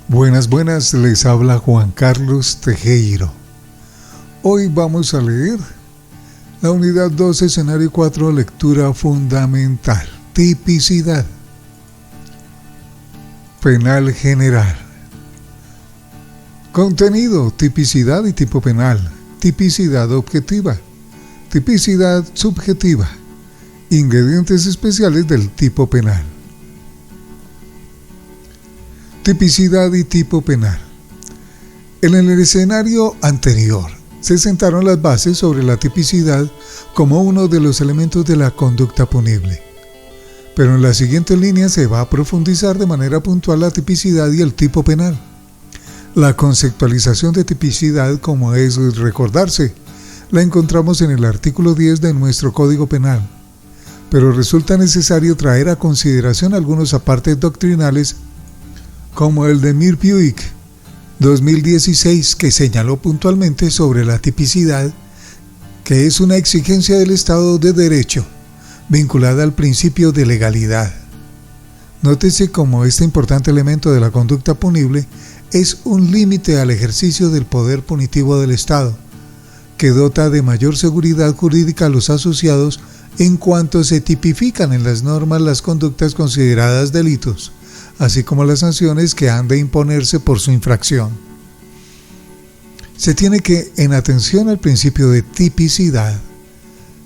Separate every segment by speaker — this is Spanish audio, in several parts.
Speaker 1: Buenas, buenas, les habla Juan Carlos Tejero. Hoy vamos a leer la unidad 2, escenario 4, lectura fundamental, tipicidad. Penal general. Contenido, tipicidad y tipo penal, tipicidad objetiva, tipicidad subjetiva, ingredientes especiales del tipo penal. Tipicidad y tipo penal. En el escenario anterior se sentaron las bases sobre la tipicidad como uno de los elementos de la conducta punible. Pero en la siguiente línea se va a profundizar de manera puntual la tipicidad y el tipo penal. La conceptualización de tipicidad, como es recordarse, la encontramos en el artículo 10 de nuestro Código Penal, pero resulta necesario traer a consideración algunos apartes doctrinales como el de Mir-Puig 2016, que señaló puntualmente sobre la tipicidad, que es una exigencia del Estado de Derecho, vinculada al principio de legalidad. Nótese cómo este importante elemento de la conducta punible es un límite al ejercicio del poder punitivo del Estado, que dota de mayor seguridad jurídica a los asociados en cuanto se tipifican en las normas las conductas consideradas delitos, así como las sanciones que han de imponerse por su infracción. Se tiene que, en atención al principio de tipicidad,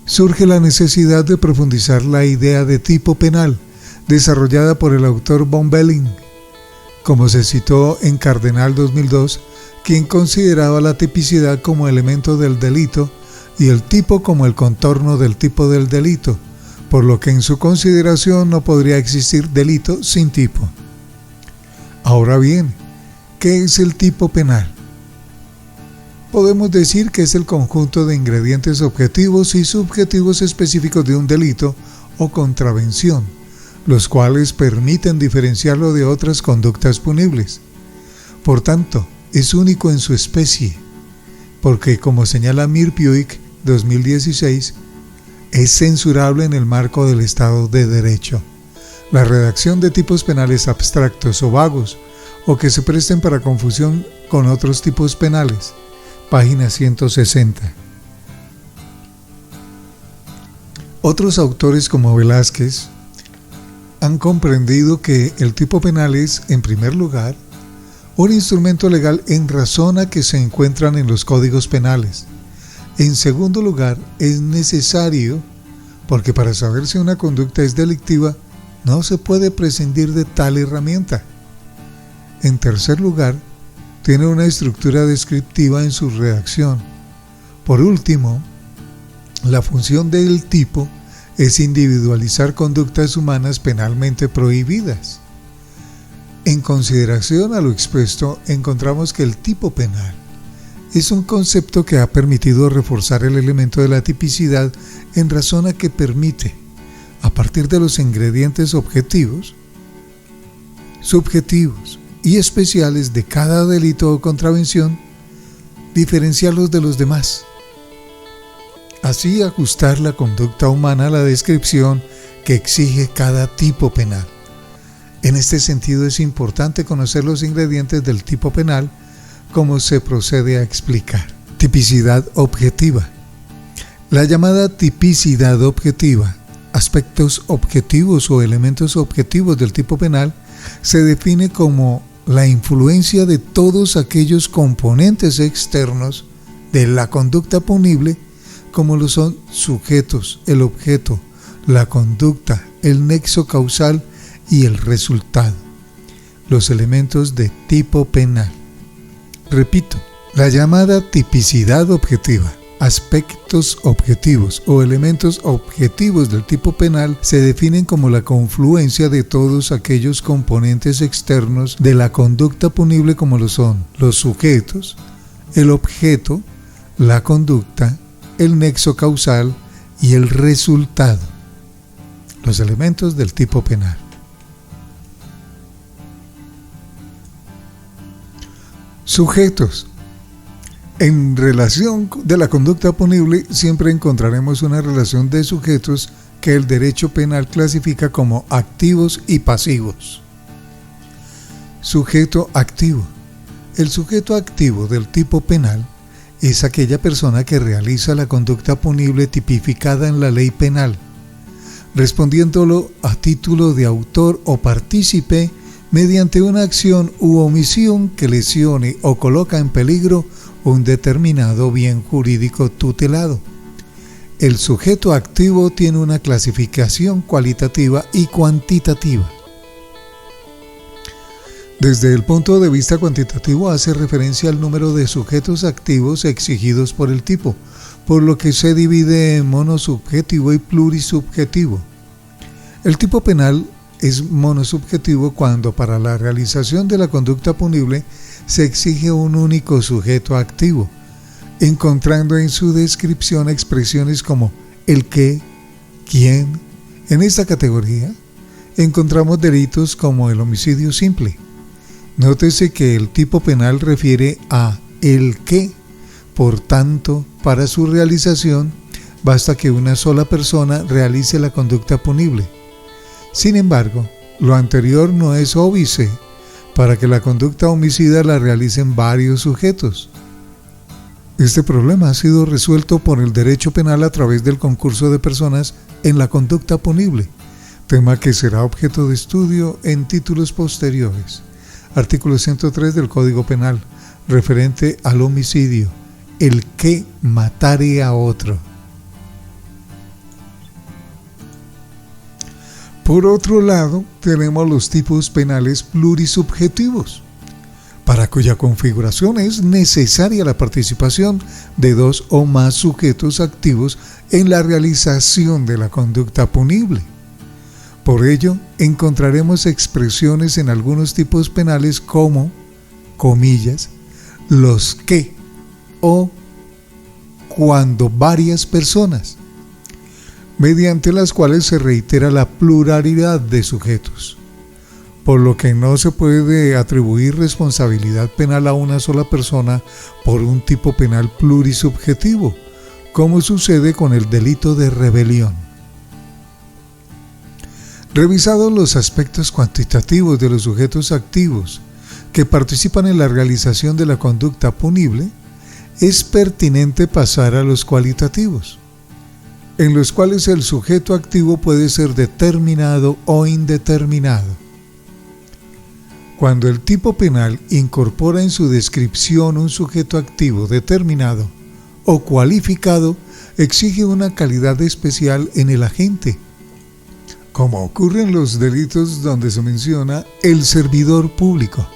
Speaker 1: surge la necesidad de profundizar la idea de tipo penal, desarrollada por el autor von Belling, como se citó en Cardenal 2002, quien consideraba la tipicidad como elemento del delito y el tipo como el contorno del tipo del delito, por lo que en su consideración no podría existir delito sin tipo. Ahora bien, ¿qué es el tipo penal? Podemos decir que es el conjunto de ingredientes objetivos y subjetivos específicos de un delito o contravención, los cuales permiten diferenciarlo de otras conductas punibles. Por tanto, es único en su especie, porque, como señala Mir-Puig 2016, es censurable en el marco del Estado de Derecho. La redacción de tipos penales abstractos o vagos, o que se presten para confusión con otros tipos penales. Página 160. Otros autores como Velázquez han comprendido que el tipo penal es, en primer lugar, un instrumento legal en razón a que se encuentran en los códigos penales. En segundo lugar, es necesario porque para saber si una conducta es delictiva, no se puede prescindir de tal herramienta. En tercer lugar, tiene una estructura descriptiva en su redacción. Por último, la función del tipo es individualizar conductas humanas penalmente prohibidas. En consideración a lo expuesto, encontramos que el tipo penal es un concepto que ha permitido reforzar el elemento de la tipicidad en razón a que permite, a partir de los ingredientes objetivos, subjetivos y especiales de cada delito o contravención, diferenciarlos de los demás. Así ajustar la conducta humana a la descripción que exige cada tipo penal. En este sentido es importante conocer los ingredientes del tipo penal, como se procede a explicar. Tipicidad objetiva. La llamada tipicidad objetiva, aspectos objetivos o elementos objetivos del tipo penal, se define como la influencia de todos aquellos componentes externos de la conducta punible, como lo son sujetos, el objeto, la conducta, el nexo causal y el resultado, los elementos de tipo penal. Repito, la llamada tipicidad objetiva, aspectos objetivos o elementos objetivos del tipo penal se definen como la confluencia de todos aquellos componentes externos de la conducta punible, como lo son los sujetos, el objeto, la conducta, el nexo causal y el resultado, los elementos del tipo penal. Sujetos. En relación de la conducta punible siempre encontraremos una relación de sujetos que el derecho penal clasifica como activos y pasivos. Sujeto activo. El sujeto activo del tipo penal es aquella persona que realiza la conducta punible tipificada en la ley penal, respondiéndolo a título de autor o partícipe mediante una acción u omisión que lesione o coloca en peligro un determinado bien jurídico tutelado. El sujeto activo tiene una clasificación cualitativa y cuantitativa. Desde el punto de vista cuantitativo hace referencia al número de sujetos activos exigidos por el tipo, por lo que se divide en monosubjetivo y plurisubjetivo. El tipo penal es monosubjetivo cuando para la realización de la conducta punible se exige un único sujeto activo, encontrando en su descripción expresiones como el qué, quién. En esta categoría encontramos delitos como el homicidio simple. Nótese que el tipo penal refiere a el qué, por tanto, para su realización basta que una sola persona realice la conducta punible. Sin embargo, lo anterior no es óbice para que la conducta homicida la realicen varios sujetos. Este problema ha sido resuelto por el derecho penal a través del concurso de personas en la conducta punible, tema que será objeto de estudio en títulos posteriores. Artículo 103 del Código Penal, referente al homicidio, el que matare a otro. Por otro lado, tenemos los tipos penales plurisubjetivos, para cuya configuración es necesaria la participación de dos o más sujetos activos en la realización de la conducta punible. Por ello, encontraremos expresiones en algunos tipos penales como, comillas, los que o cuando varias personas, mediante las cuales se reitera la pluralidad de sujetos, por lo que no se puede atribuir responsabilidad penal a una sola persona por un tipo penal plurisubjetivo, como sucede con el delito de rebelión. Revisados los aspectos cuantitativos de los sujetos activos que participan en la realización de la conducta punible, es pertinente pasar a los cualitativos, en los cuales el sujeto activo puede ser determinado o indeterminado. Cuando el tipo penal incorpora en su descripción un sujeto activo determinado o cualificado, exige una calidad especial en el agente, como ocurre en los delitos donde se menciona el servidor público,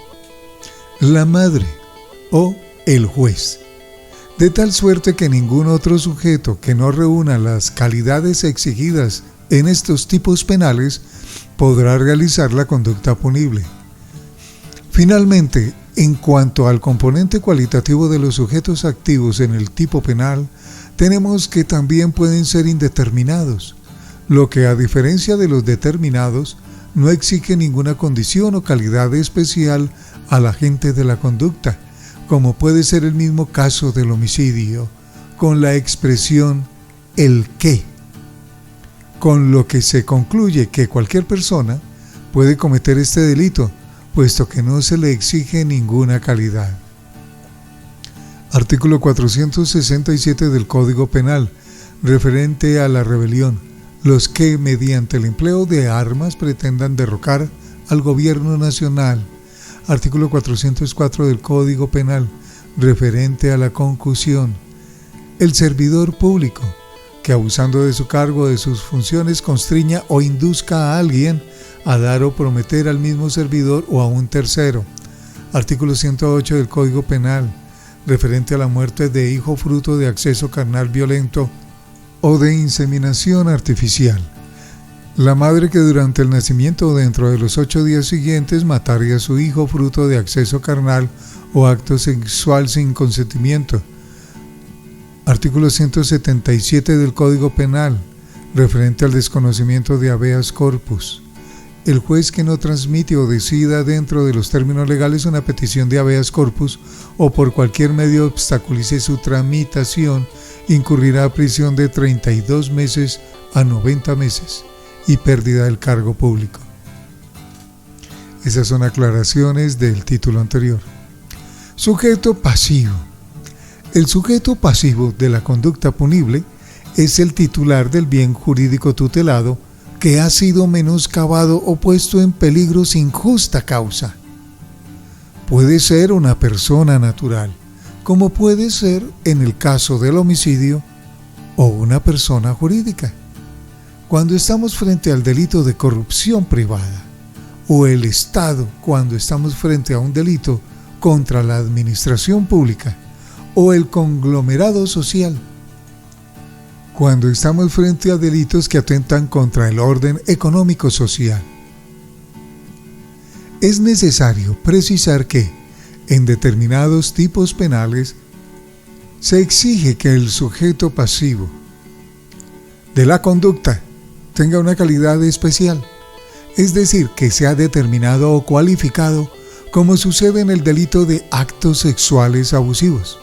Speaker 1: la madre o el juez, de tal suerte que ningún otro sujeto que no reúna las calidades exigidas en estos tipos penales podrá realizar la conducta punible. Finalmente, en cuanto al componente cualitativo de los sujetos activos en el tipo penal, tenemos que también pueden ser indeterminados, lo que a diferencia de los determinados, no exige ninguna condición o calidad especial al agente de la conducta, como puede ser el mismo caso del homicidio, con la expresión el qué, con lo que se concluye que cualquier persona puede cometer este delito, puesto que no se le exige ninguna calidad. Artículo 467 del Código Penal, referente a la rebelión, los que mediante el empleo de armas pretendan derrocar al gobierno nacional. Artículo 404 del Código Penal, referente a la concusión, el servidor público, que abusando de su cargo o de sus funciones constriña o induzca a alguien a dar o prometer al mismo servidor o a un tercero. Artículo 108 del Código Penal, referente a la muerte de hijo fruto de acceso carnal violento o de inseminación artificial. La madre que durante el nacimiento o dentro de los 8 días siguientes matare a su hijo fruto de acceso carnal o acto sexual sin consentimiento. Artículo 177 del Código Penal, referente al desconocimiento de habeas corpus. El juez que no transmite o decida dentro de los términos legales una petición de habeas corpus o por cualquier medio obstaculice su tramitación, incurrirá a prisión de 32 meses a 90 meses y pérdida del cargo público. Esas son aclaraciones del título anterior. Sujeto pasivo. El sujeto pasivo de la conducta punible es el titular del bien jurídico tutelado que ha sido menoscabado o puesto en peligro sin justa causa. Puede ser una persona natural, como puede ser en el caso del homicidio, o una persona jurídica. Cuando estamos frente al delito de corrupción privada, o el Estado cuando estamos frente a un delito contra la administración pública, o el conglomerado social, cuando estamos frente a delitos que atentan contra el orden económico-social. Es necesario precisar que, en determinados tipos penales, se exige que el sujeto pasivo de la conducta tenga una calidad especial, es decir, que sea determinado o cualificado como sucede en el delito de actos sexuales abusivos.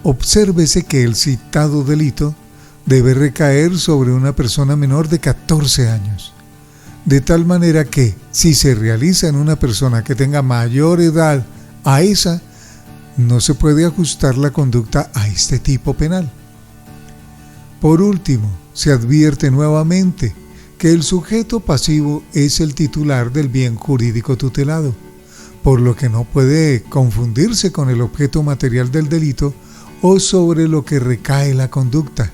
Speaker 1: Obsérvese que el citado delito debe recaer sobre una persona menor de 14 años, de tal manera que, si se realiza en una persona que tenga mayor edad a esa, no se puede ajustar la conducta a este tipo penal. Por último, se advierte nuevamente que el sujeto pasivo es el titular del bien jurídico tutelado, por lo que no puede confundirse con el objeto material del delito o sobre lo que recae la conducta,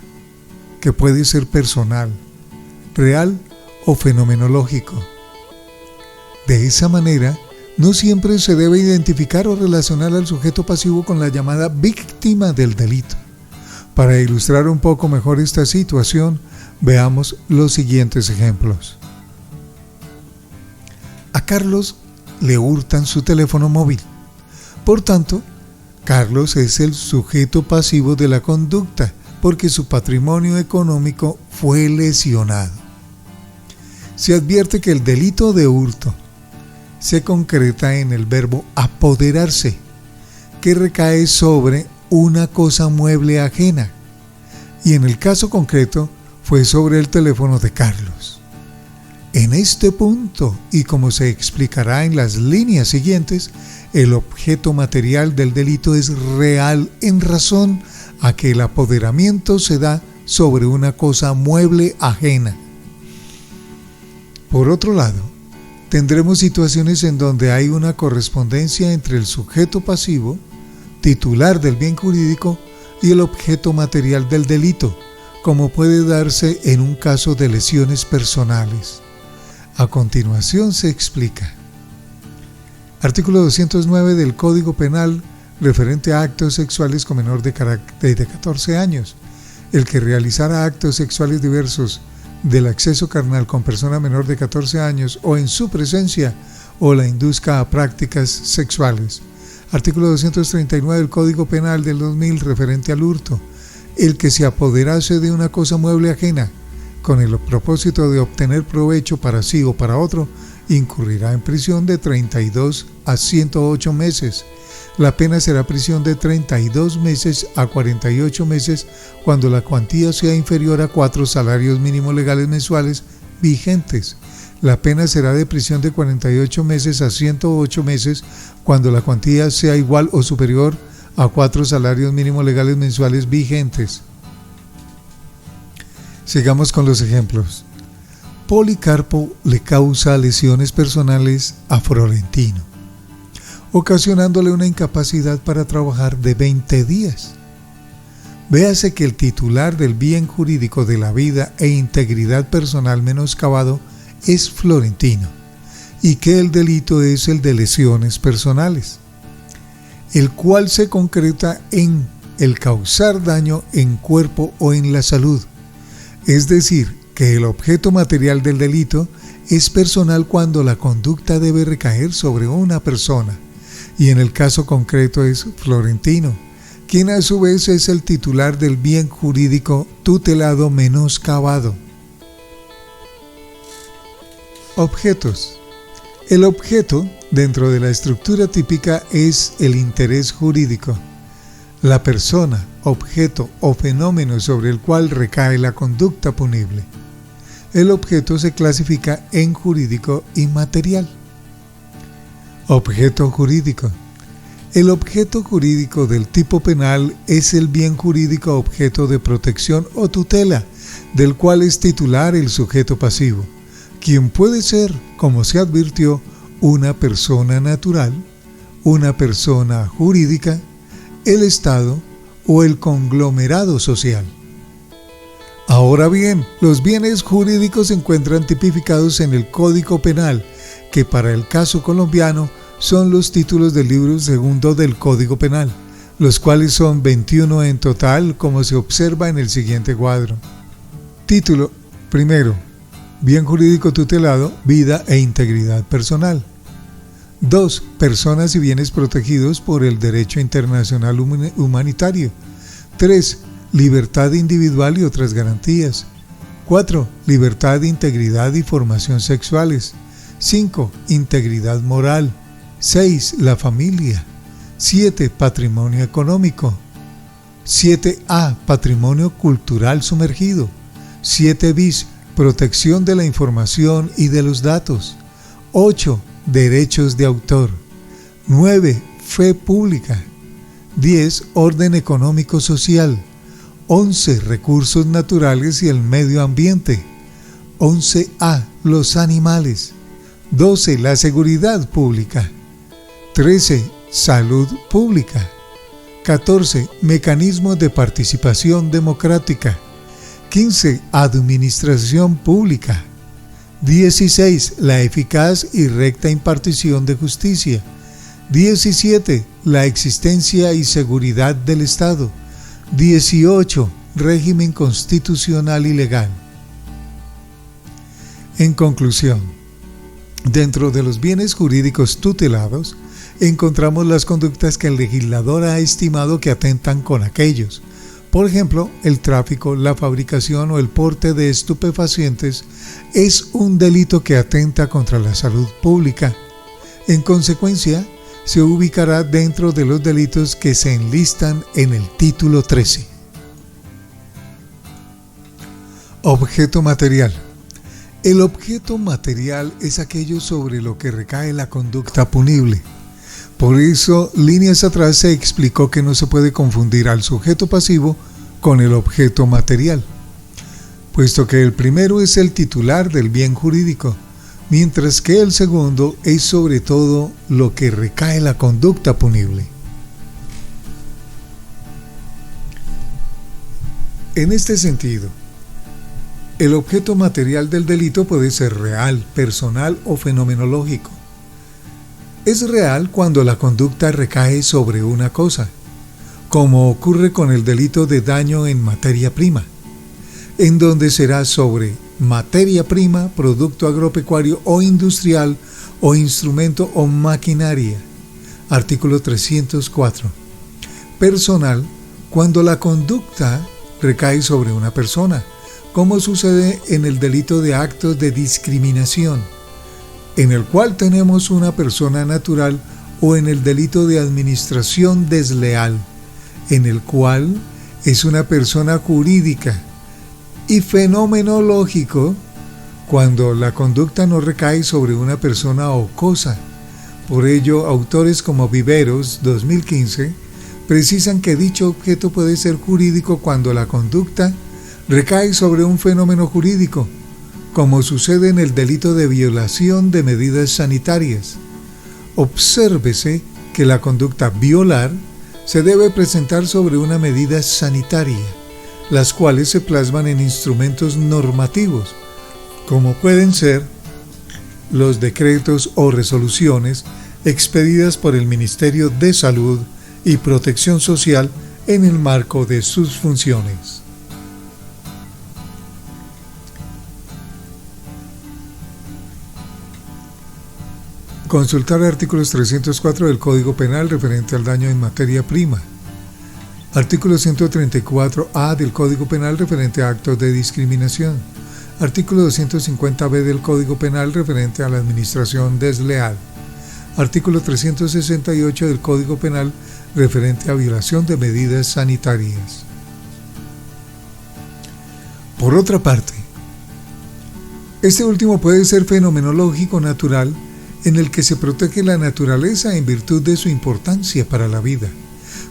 Speaker 1: que puede ser personal, real o fenomenológico. De esa manera, no siempre se debe identificar o relacionar al sujeto pasivo con la llamada víctima del delito. Para ilustrar un poco mejor esta situación, veamos los siguientes ejemplos. A Carlos le hurtan su teléfono móvil. Por tanto, Carlos es el sujeto pasivo de la conducta porque su patrimonio económico fue lesionado. Se advierte que el delito de hurto se concreta en el verbo apoderarse, que recae sobre una cosa mueble ajena, y en el caso concreto fue sobre el teléfono de Carlos. En este punto, y como se explicará en las líneas siguientes, el objeto material del delito es real en razón a que el apoderamiento se da sobre una cosa mueble ajena. Por otro lado, tendremos situaciones en donde hay una correspondencia entre el sujeto pasivo, titular del bien jurídico, y el objeto material del delito, como puede darse en un caso de lesiones personales. A continuación se explica. Artículo 209 del Código Penal referente a actos sexuales con menor de 14 años. El que realizara actos sexuales diversos del acceso carnal con persona menor de 14 años o en su presencia o la induzca a prácticas sexuales. Artículo 239 del Código Penal del 2000 referente al hurto. El que se apoderase de una cosa mueble ajena con el propósito de obtener provecho para sí o para otro, incurrirá en prisión de 32 a 108 meses. La pena será prisión de 32 meses a 48 meses cuando la cuantía sea inferior a 4 salarios mínimos legales mensuales vigentes. La pena será de prisión de 48 meses a 108 meses cuando la cuantía sea igual o superior a 4 salarios mínimos legales mensuales vigentes. Sigamos con los ejemplos. Policarpo le causa lesiones personales a Florentino, ocasionándole una incapacidad para trabajar de 20 días. Véase que el titular del bien jurídico de la vida e integridad personal menoscabado es Florentino y que el delito es el de lesiones personales, el cual se concreta en el causar daño en cuerpo o en la salud, es decir, que el objeto material del delito es personal cuando la conducta debe recaer sobre una persona, y en el caso concreto es Florentino, quien a su vez es el titular del bien jurídico tutelado menoscabado. Objetos. El objeto, dentro de la estructura típica, es el interés jurídico, la persona, objeto o fenómeno sobre el cual recae la conducta punible. El objeto se clasifica en jurídico y material. Objeto jurídico. El objeto jurídico del tipo penal es el bien jurídico objeto de protección o tutela, del cual es titular el sujeto pasivo, quien puede ser, como se advirtió, una persona natural, una persona jurídica, el Estado o el conglomerado social. Ahora bien, los bienes jurídicos se encuentran tipificados en el Código Penal, que para el caso colombiano son los títulos del libro segundo del Código Penal, los cuales son 21 en total, como se observa en el siguiente cuadro. Título primero: Bien jurídico tutelado, vida e integridad personal. 2. Personas y bienes protegidos por el derecho internacional humanitario. 3. Libertad individual y otras garantías. 4. Libertad, integridad y formación sexuales. 5. Integridad moral. 6. La familia. 7. Patrimonio económico. 7A. Patrimonio cultural sumergido. 7 bis. Protección de la información y de los datos. 8. Derechos de autor. 9. Fe pública. 10. Orden económico social. 11. Recursos naturales y el medio ambiente. 11A. Los animales. 12. La seguridad pública. 13. Salud pública. 14. Mecanismos de participación democrática. 15. Administración pública. 16. La eficaz y recta impartición de justicia. 17. La existencia y seguridad del Estado. 18. Régimen constitucional y legal. En conclusión, dentro de los bienes jurídicos tutelados, encontramos las conductas que el legislador ha estimado que atentan con aquellos. Por ejemplo, el tráfico, la fabricación o el porte de estupefacientes es un delito que atenta contra la salud pública. En consecuencia, se ubicará dentro de los delitos que se enlistan en el título 13. Objeto material. El objeto material es aquello sobre lo que recae la conducta punible. Por eso, líneas atrás se explicó que no se puede confundir al sujeto pasivo con el objeto material, puesto que el primero es el titular del bien jurídico, mientras que el segundo es sobre todo lo que recae la conducta punible. En este sentido, el objeto material del delito puede ser real, personal o fenomenológico. Es real cuando la conducta recae sobre una cosa, como ocurre con el delito de daño en materia prima, en donde será sobre materia prima, producto agropecuario o industrial o instrumento o maquinaria. Artículo 304. Personal, cuando la conducta recae sobre una persona, como sucede en el delito de actos de discriminación, en el cual tenemos una persona natural, o en el delito de administración desleal, en el cual es una persona jurídica, y fenomenológico, cuando la conducta no recae sobre una persona o cosa. Por ello, autores como Viveros, 2015, precisan que dicho objeto puede ser jurídico cuando la conducta recae sobre un fenómeno jurídico, como sucede en el delito de violación de medidas sanitarias. Obsérvese que la conducta violar se debe presentar sobre una medida sanitaria, las cuales se plasman en instrumentos normativos, como pueden ser los decretos o resoluciones expedidas por el Ministerio de Salud y Protección Social en el marco de sus funciones. Consultar artículos 304 del Código Penal referente al daño en materia prima. Artículo 134A del Código Penal referente a actos de discriminación. Artículo 250B del Código Penal referente a la administración desleal. Artículo 368 del Código Penal referente a violación de medidas sanitarias. Por otra parte, este último puede ser fenomenológico natural en el que se protege la naturaleza en virtud de su importancia para la vida,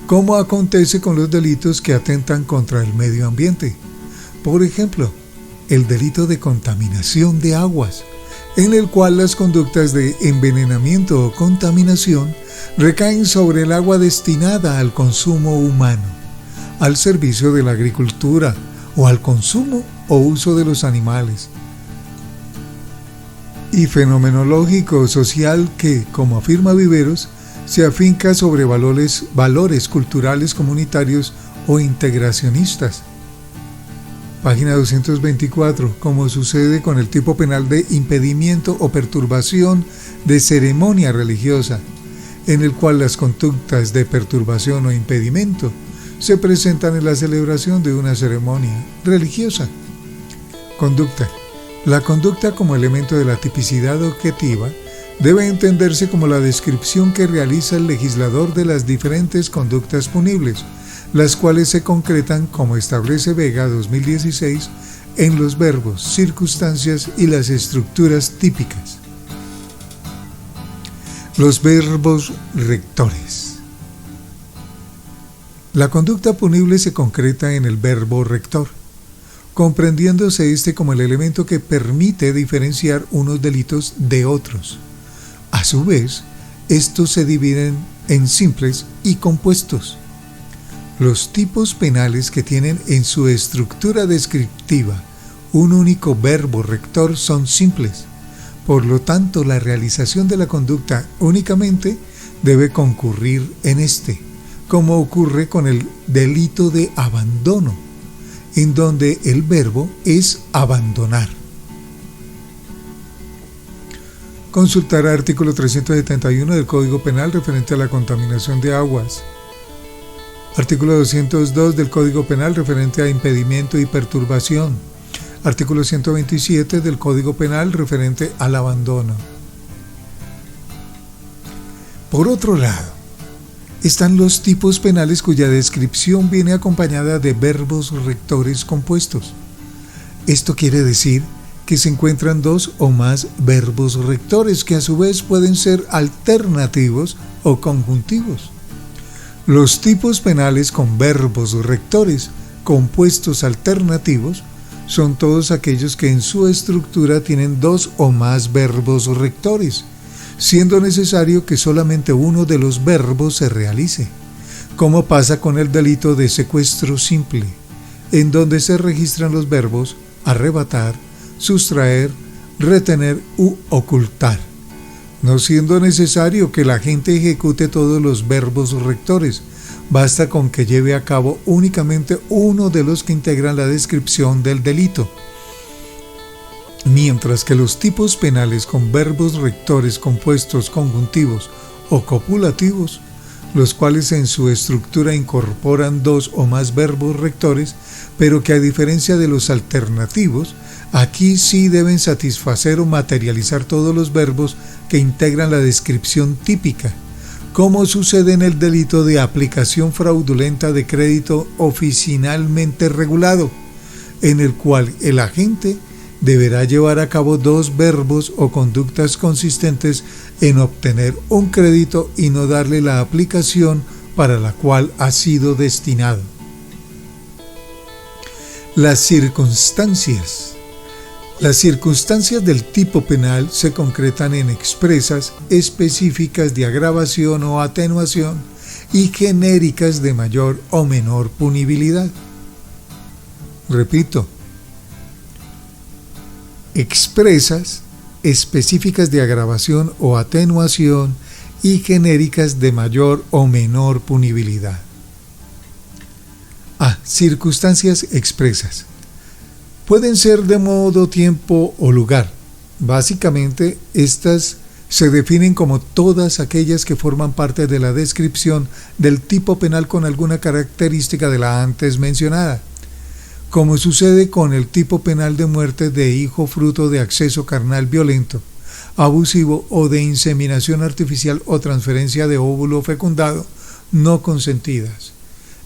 Speaker 1: como acontece con los delitos que atentan contra el medio ambiente. Por ejemplo, el delito de contaminación de aguas, en el cual las conductas de envenenamiento o contaminación recaen sobre el agua destinada al consumo humano, al servicio de la agricultura o al consumo o uso de los animales. Y fenomenológico social que, como afirma Viveros, se afinca sobre valores culturales comunitarios o integracionistas. Página 224, como sucede con el tipo penal de impedimento o perturbación de ceremonia religiosa, en el cual las conductas de perturbación o impedimento se presentan en la celebración de una ceremonia religiosa. Conducta. La conducta como elemento de la tipicidad objetiva debe entenderse como la descripción que realiza el legislador de las diferentes conductas punibles, las cuales se concretan, como establece Vega 2016, en los verbos, circunstancias y las estructuras típicas. Los verbos rectores. La conducta punible se concreta en el verbo rector, comprendiéndose este como el elemento que permite diferenciar unos delitos de otros. A su vez, estos se dividen en simples y compuestos. Los tipos penales que tienen en su estructura descriptiva un único verbo rector son simples. Por lo tanto, la realización de la conducta únicamente debe concurrir en este, como ocurre con el delito de abandono, en donde el verbo es abandonar. Consultar artículo 371 del Código Penal referente a la contaminación de aguas. Artículo 202 del Código Penal referente a impedimento y perturbación. Artículo 127 del Código Penal referente al abandono. Por otro lado, están los tipos penales cuya descripción viene acompañada de verbos rectores compuestos. Esto quiere decir que se encuentran dos o más verbos rectores que a su vez pueden ser alternativos o conjuntivos. Los tipos penales con verbos rectores compuestos alternativos son todos aquellos que en su estructura tienen dos o más verbos rectores, siendo necesario que solamente uno de los verbos se realice, como pasa con el delito de secuestro simple, en donde se registran los verbos arrebatar, sustraer, retener u ocultar, no siendo necesario que la agente ejecute todos los verbos rectores, basta con que lleve a cabo únicamente uno de los que integran la descripción del delito. Mientras que los tipos penales con verbos rectores compuestos conjuntivos o copulativos, los cuales en su estructura incorporan dos o más verbos rectores, pero que a diferencia de los alternativos, aquí sí deben satisfacer o materializar todos los verbos que integran la descripción típica, como sucede en el delito de aplicación fraudulenta de crédito oficinalmente regulado, en el cual el agente deberá llevar a cabo dos verbos o conductas consistentes en obtener un crédito y no darle la aplicación para la cual ha sido destinado. Las circunstancias. Las circunstancias del tipo penal se concretan en expresas, específicas de agravación o atenuación y genéricas de mayor o menor punibilidad. Repito, expresas, específicas de agravación o atenuación y genéricas de mayor o menor punibilidad. A. Circunstancias expresas. Pueden ser de modo, tiempo o lugar. Básicamente, estas se definen como todas aquellas que forman parte de la descripción del tipo penal con alguna característica de la antes mencionada, como sucede con el tipo penal de muerte de hijo fruto de acceso carnal violento, abusivo o de inseminación artificial o transferencia de óvulo fecundado no consentidas,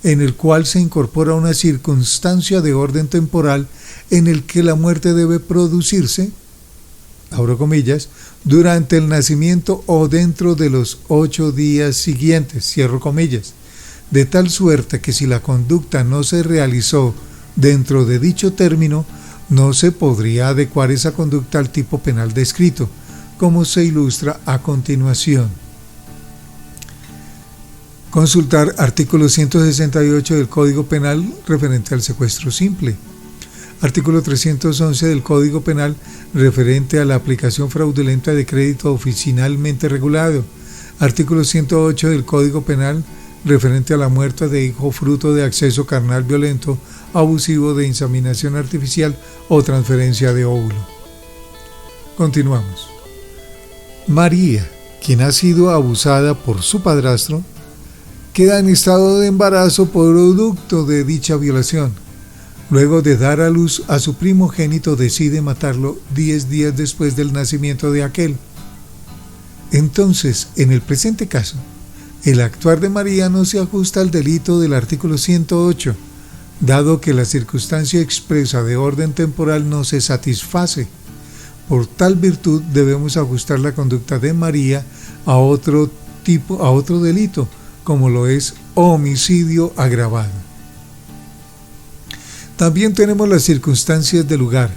Speaker 1: en el cual se incorpora una circunstancia de orden temporal en el que la muerte debe producirse abro comillas, durante el nacimiento o dentro de los 8 días siguientes, cierro comillas, de tal suerte que si la conducta no se realizó dentro de dicho término, no se podría adecuar esa conducta al tipo penal descrito, como se ilustra a continuación. Consultar artículo 168 del Código Penal referente al secuestro simple. Artículo 311 del Código Penal referente a la aplicación fraudulenta de crédito oficinalmente regulado. Artículo 108 del Código Penal referente a la muerte de hijo fruto de acceso carnal violento, abusivo, de inseminación artificial o transferencia de óvulo. Continuamos. María, quien ha sido abusada por su padrastro, queda en estado de embarazo producto de dicha violación. Luego de dar a luz a su primogénito, decide matarlo 10 días después del nacimiento de aquel. Entonces, en el presente caso, el actuar de María no se ajusta al delito del artículo 108, dado que la circunstancia expresa de orden temporal no se satisface. Por tal virtud debemos ajustar la conducta de María a otro delito, como lo es homicidio agravado. También tenemos las circunstancias de lugar,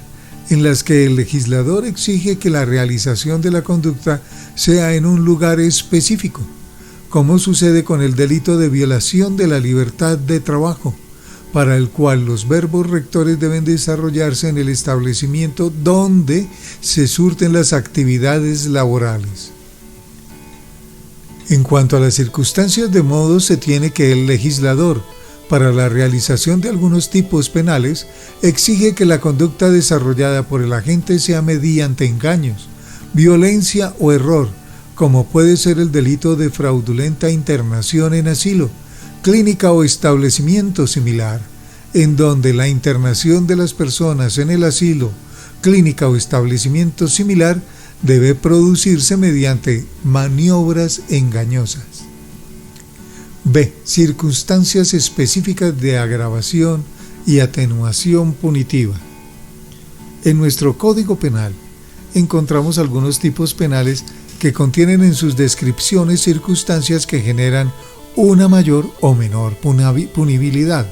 Speaker 1: en las que el legislador exige que la realización de la conducta sea en un lugar específico, como sucede con el delito de violación de la libertad de trabajo, para el cual los verbos rectores deben desarrollarse en el establecimiento donde se surten las actividades laborales. En cuanto a las circunstancias de modo, se tiene que el legislador, para la realización de algunos tipos penales, exige que la conducta desarrollada por el agente sea mediante engaños, violencia o error, como puede ser el delito de fraudulenta internación en asilo, clínica o establecimiento similar, en donde la internación de las personas en el asilo, clínica o establecimiento similar debe producirse mediante maniobras engañosas. B. Circunstancias específicas de agravación y atenuación punitiva. En nuestro Código Penal encontramos algunos tipos penales que contienen en sus descripciones circunstancias que generan una mayor o menor punibilidad.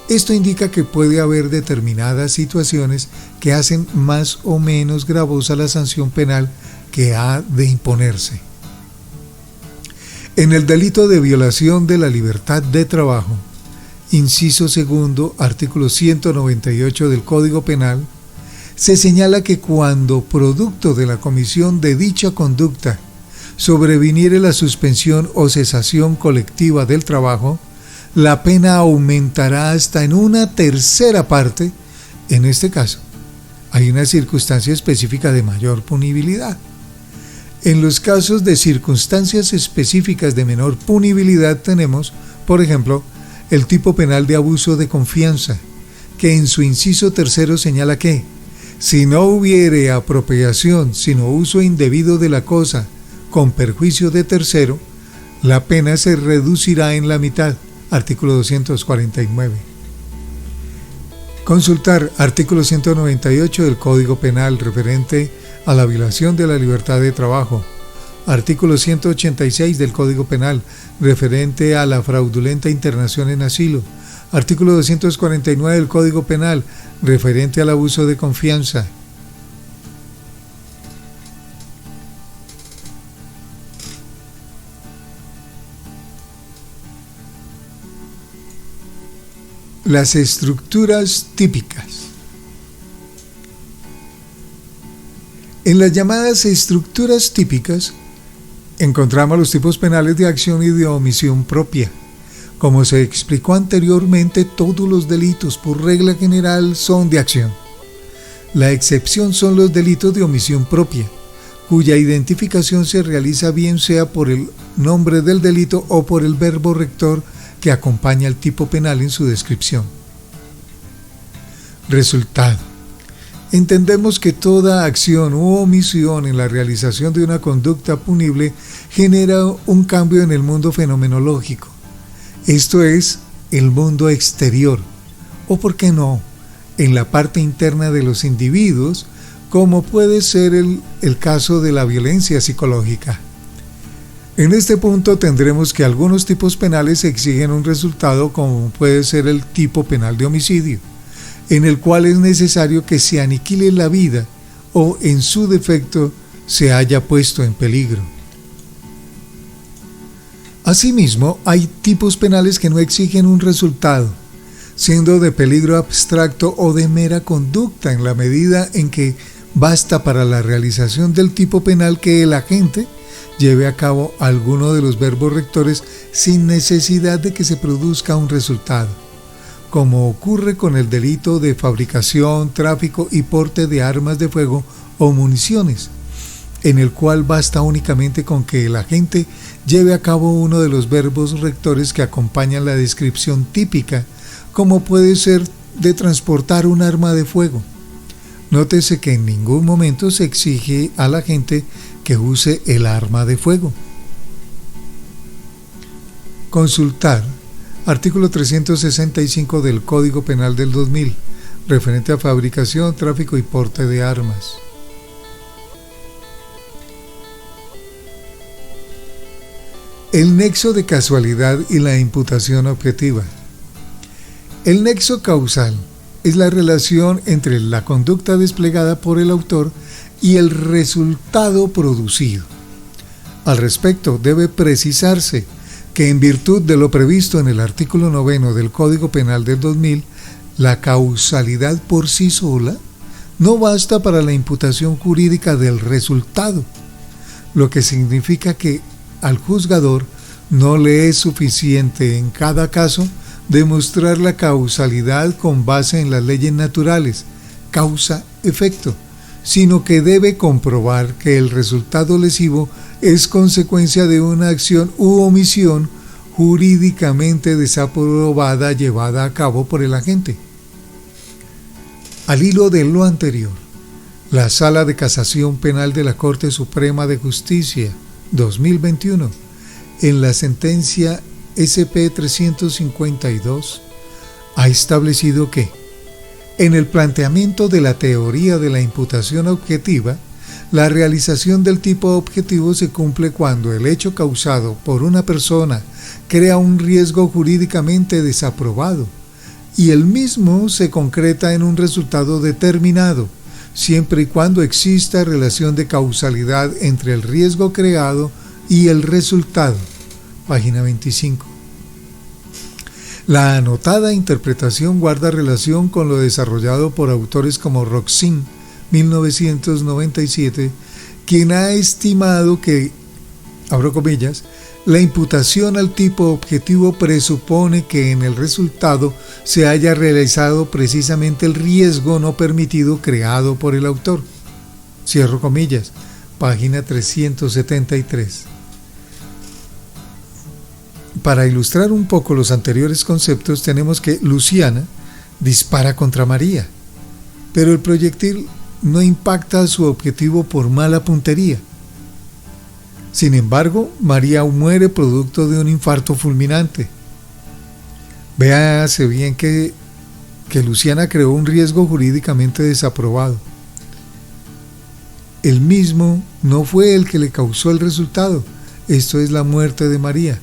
Speaker 1: Esto indica que puede haber determinadas situaciones que hacen más o menos gravosa la sanción penal que ha de imponerse. En el delito de violación de la libertad de trabajo, inciso segundo, artículo 198 del Código Penal, se señala que cuando, producto de la comisión de dicha conducta, sobreviniere la suspensión o cesación colectiva del trabajo, la pena aumentará hasta en una tercera parte. En este caso, hay una circunstancia específica de mayor punibilidad. En los casos de circunstancias específicas de menor punibilidad tenemos, por ejemplo, el tipo penal de abuso de confianza, que en su inciso tercero señala que, si no hubiere apropiación sino uso indebido de la cosa con perjuicio de tercero, la pena se reducirá en la mitad. Artículo 249. Consultar artículo 198 del Código Penal referente a la violación de la libertad de trabajo. Artículo 186 del Código Penal referente a la fraudulenta internación en asilo. Artículo 249 del Código Penal referente al abuso de confianza. Las estructuras típicas. En las llamadas estructuras típicas encontramos los tipos penales de acción y de omisión propia. Como se explicó anteriormente, todos los delitos por regla general son de acción. La excepción son los delitos de omisión propia, cuya identificación se realiza bien sea por el nombre del delito o por el verbo rector que acompaña al tipo penal en su descripción. Resultado. Entendemos que toda acción u omisión en la realización de una conducta punible genera un cambio en el mundo fenomenológico, esto es, el mundo exterior, o por qué no, en la parte interna de los individuos, como puede ser el caso de la violencia psicológica. En este punto tendremos que algunos tipos penales exigen un resultado como puede ser el tipo penal de homicidio, en el cual es necesario que se aniquile la vida o, en su defecto, se haya puesto en peligro. Asimismo, hay tipos penales que no exigen un resultado, siendo de peligro abstracto o de mera conducta, en la medida en que basta para la realización del tipo penal que el agente lleve a cabo alguno de los verbos rectores sin necesidad de que se produzca un resultado, como ocurre con el delito de fabricación, tráfico y porte de armas de fuego o municiones, en el cual basta únicamente con que el agente lleve a cabo uno de los verbos rectores que acompañan la descripción típica, como puede ser de transportar un arma de fuego. Nótese que en ningún momento se exige al agente que use el arma de fuego. Consultar artículo 365 del Código Penal del 2000, referente a fabricación, tráfico y porte de armas. El nexo de casualidad y la imputación objetiva. El nexo causal es la relación entre la conducta desplegada por el autor y el resultado producido. Al respecto, debe precisarse que en virtud de lo previsto en el artículo 9 del Código Penal del 2000, la causalidad por sí sola no basta para la imputación jurídica del resultado, lo que significa que al juzgador no le es suficiente en cada caso demostrar la causalidad con base en las leyes naturales, causa-efecto, sino que debe comprobar que el resultado lesivo es consecuencia de una acción u omisión jurídicamente desaprobada llevada a cabo por el agente. Al hilo de lo anterior, la Sala de Casación Penal de la Corte Suprema de Justicia 2021, en la sentencia SP 352, ha establecido que, en el planteamiento de la teoría de la imputación objetiva, la realización del tipo objetivo se cumple cuando el hecho causado por una persona crea un riesgo jurídicamente desaprobado y el mismo se concreta en un resultado determinado, siempre y cuando exista relación de causalidad entre el riesgo creado y el resultado. Página 25. La anotada interpretación guarda relación con lo desarrollado por autores como Roxin, 1997, quien ha estimado que, abro comillas, la imputación al tipo objetivo presupone que en el resultado se haya realizado precisamente el riesgo no permitido creado por el autor. Cierro comillas, página 373. Para ilustrar un poco los anteriores conceptos, tenemos que Luciana dispara contra María, pero el proyectil no impacta a su objetivo por mala puntería. Sin embargo, María muere producto de un infarto fulminante. Véase bien que Luciana creó un riesgo jurídicamente desaprobado. El mismo no fue el que le causó el resultado, esto es la muerte de María.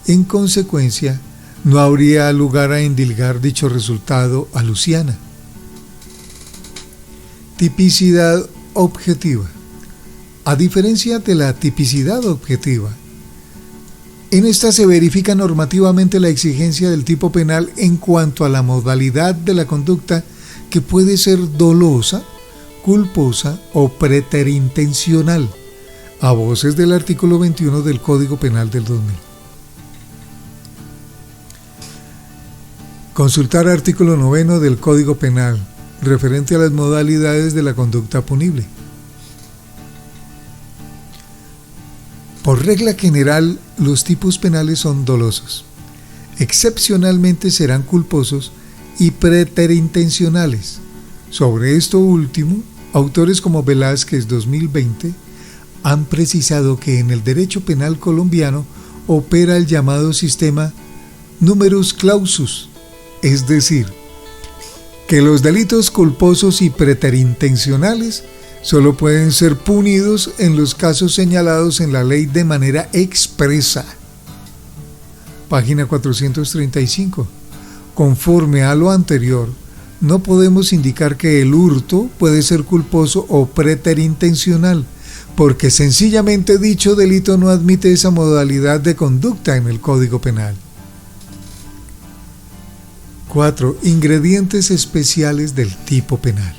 Speaker 1: En consecuencia, no habría lugar a endilgar dicho resultado a Luciana. Tipicidad objetiva. A diferencia de la tipicidad objetiva, en esta se verifica normativamente la exigencia del tipo penal en cuanto a la modalidad de la conducta, que puede ser dolosa, culposa o preterintencional, a voces del artículo 21 del Código Penal del 2000. Consultar artículo 9 del Código Penal, referente a las modalidades de la conducta punible. Por regla general, los tipos penales son dolosos. Excepcionalmente serán culposos y preterintencionales. Sobre esto último, autores como Velázquez 2020 han precisado que en el derecho penal colombiano opera el llamado sistema numerus clausus, es decir, que los delitos culposos y preterintencionales Solo pueden ser punidos en los casos señalados en la ley de manera expresa. Página 435. Conforme a lo anterior, no podemos indicar que el hurto puede ser culposo o preterintencional, porque sencillamente dicho delito no admite esa modalidad de conducta en el Código Penal. 4. Ingredientes especiales del tipo penal.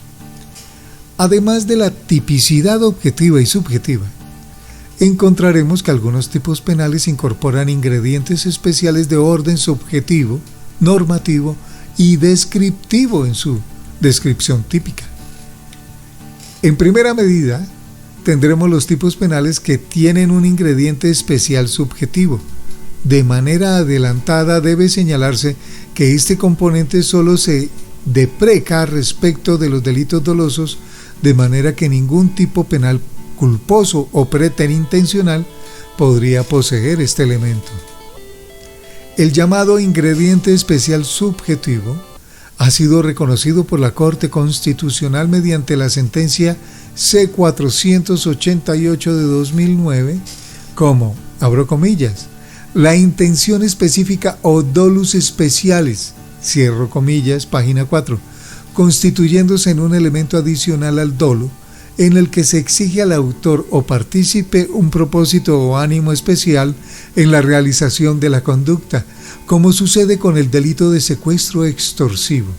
Speaker 1: Además de la tipicidad objetiva y subjetiva, encontraremos que algunos tipos penales incorporan ingredientes especiales de orden subjetivo, normativo y descriptivo en su descripción típica. En primera medida, tendremos los tipos penales que tienen un ingrediente especial subjetivo. De manera adelantada debe señalarse que este componente solo se depreca respecto de los delitos dolosos, de manera que ningún tipo penal culposo o preterintencional podría poseer este elemento. El llamado ingrediente especial subjetivo ha sido reconocido por la Corte Constitucional mediante la sentencia C-488 de 2009 como, abro comillas, la intención específica o dolus specialis, cierro comillas, página 4, constituyéndose en un elemento adicional al dolo, en el que se exige al autor o partícipe un propósito o ánimo especial en la realización de la conducta, como sucede con el delito de secuestro extorsivo,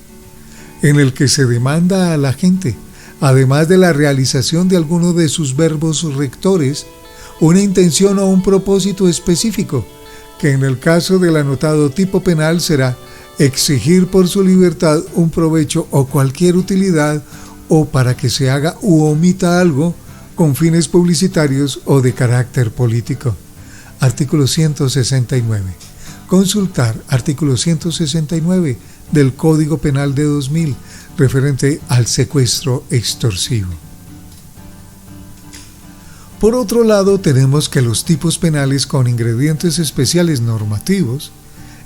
Speaker 1: en el que se demanda a la gente, además de la realización de alguno de sus verbos rectores, una intención o un propósito específico, que en el caso del anotado tipo penal será exigir por su libertad un provecho o cualquier utilidad, o para que se haga u omita algo con fines publicitarios o de carácter político. Artículo 169. Consultar artículo 169 del Código Penal de 2000, referente al secuestro extorsivo. Por otro lado, tenemos que los tipos penales con ingredientes especiales normativos,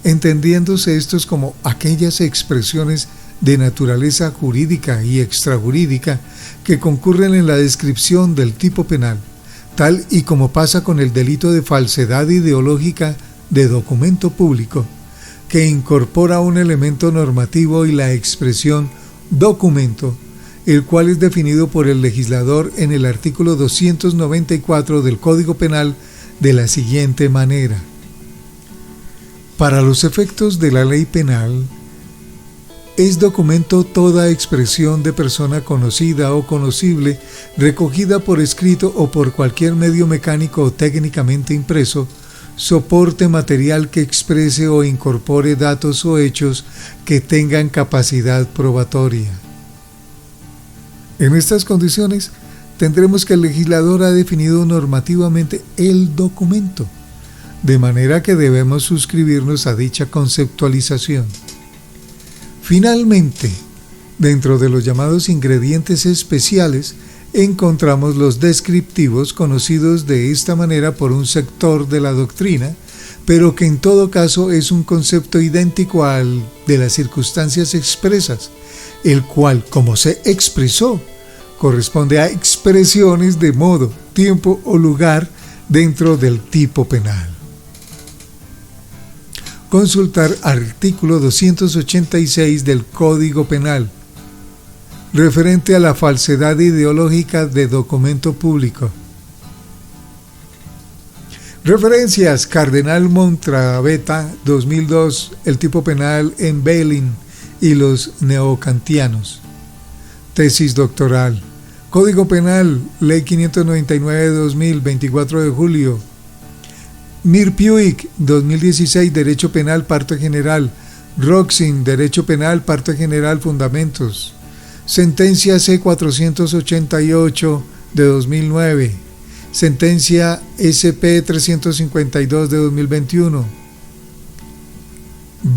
Speaker 1: entendiéndose estos como aquellas expresiones de naturaleza jurídica y extrajurídica que concurren en la descripción del tipo penal, tal y como pasa con el delito de falsedad ideológica de documento público, que incorpora un elemento normativo y la expresión documento, el cual es definido por el legislador en el artículo 294 del Código Penal de la siguiente manera. Para los efectos de la ley penal, es documento toda expresión de persona conocida o conocible, recogida por escrito o por cualquier medio mecánico o técnicamente impreso, soporte material que exprese o incorpore datos o hechos que tengan capacidad probatoria. En estas condiciones, tendremos que el legislador ha definido normativamente el documento, de manera que debemos suscribirnos a dicha conceptualización. Finalmente, dentro de los llamados ingredientes especiales, encontramos los descriptivos, conocidos de esta manera por un sector de la doctrina, pero que en todo caso es un concepto idéntico al de las circunstancias expresas, el cual, como se expresó, corresponde a expresiones de modo, tiempo o lugar dentro del tipo penal. Consultar artículo 286 del Código Penal, referente a la falsedad ideológica de documento público. Referencias: Cardenal Montraveta, 2002, el tipo penal en Belin y los neocantianos. Tesis doctoral. Código Penal, Ley 599 de 2000, 24 de julio. Mir Puig, 2016, Derecho Penal, Parte General. Roxin, Derecho Penal, Parte General, Fundamentos. Sentencia C-488 de 2009. Sentencia SP-352 de 2021.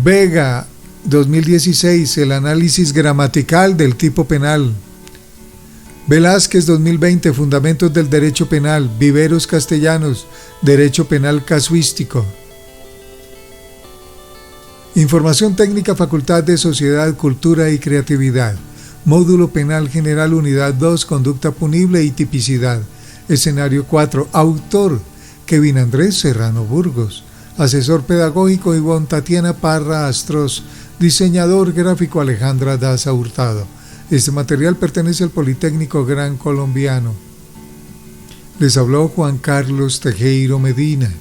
Speaker 1: Vega, 2016, el análisis gramatical del tipo penal. Velázquez, 2020, Fundamentos del Derecho Penal. Viveros Castellanos, Derecho Penal Casuístico. Información técnica, Facultad de Sociedad, Cultura y Creatividad. Módulo Penal General Unidad 2, Conducta Punible y Tipicidad. Escenario 4. Autor, Kevin Andrés Serrano Burgos. Asesor pedagógico, Ivonne Tatiana Parra Astros. Diseñador gráfico, Alejandra Daza Hurtado. Este material pertenece al Politécnico Gran Colombiano. Les habló Juan Carlos Tejero Medina,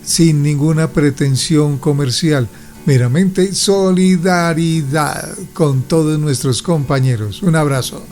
Speaker 1: sin ninguna pretensión comercial, meramente solidaridad con todos nuestros compañeros. Un abrazo.